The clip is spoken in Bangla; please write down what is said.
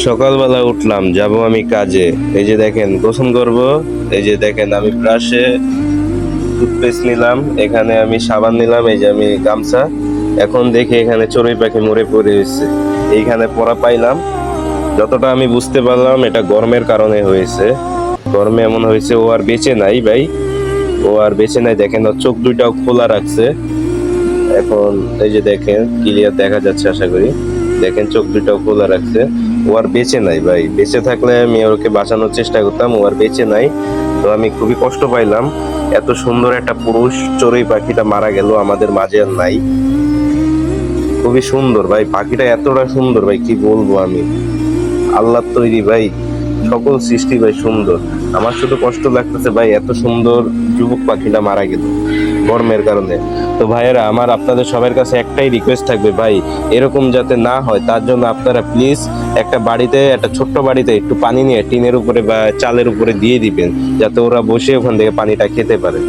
সকালবেলা উঠলাম, যাব আমি কাজে। এই যে দেখেন গোসল করব। এই যে দেখেন আমি ব্রাশে টুথপেস্ট নিলাম, এখানে আমি সাবান নিলাম, এই যে আমি গামছা। এখন দেখি এখানে চড়ুই পাখি মরে পড়ে হয়েছে, এইখানে পড়া পাইলাম। যতটা আমি বুঝতে পারলাম এটা গরমের কারণে হয়েছে। গরমে এমন হয়েছে, ও আর বেঁচে নাই ভাই, ও আর বেঁচে নাই। দেখেন ওর চোখ দুইটাও খোলা রাখছে। এখন এই যে দেখেন ক্লিয়ার দেখা যাচ্ছে আশা করি। দেখেন চোখ দুইটাও খোলা রাখছে। ও আর বেঁচে নাই ভাই, বেঁচে থাকলে আমি ওকে বাঁচানোর চেষ্টা করতাম, ও আর বেঁচে নাই। তো আমি খুবই কষ্ট পাইলাম, এত সুন্দর একটা পুরুষ চড়ুই পাখিটা মারা গেল, আমাদের মাঝে আর নাই। খুবই সুন্দর ভাই, পাখিটা এতটা সুন্দর ভাই, কি বলবো আমি। আল্লাহর তৈরি ভাই, সকল সৃষ্টি ভাই সুন্দর। আমার শুধু কষ্ট লাগতেছে ভাই, এত সুন্দর যুবক পাখিটা মারা গেল গরমের কারণে। তো ভাইয়েরা আমার, আপনাদের সবার কাছে একটাই রিকোয়েস্ট থাকবে ভাই, এরকম যাতে না হয় তার জন্য আপনারা প্লিজ একটা বাড়িতে, একটা ছোট্ট বাড়িতে একটু পানি নিয়ে টিনের উপরে বা চালের উপরে দিয়ে দিবেন, যাতে ওরা বসে ওখান থেকে পানিটা খেতে পারে।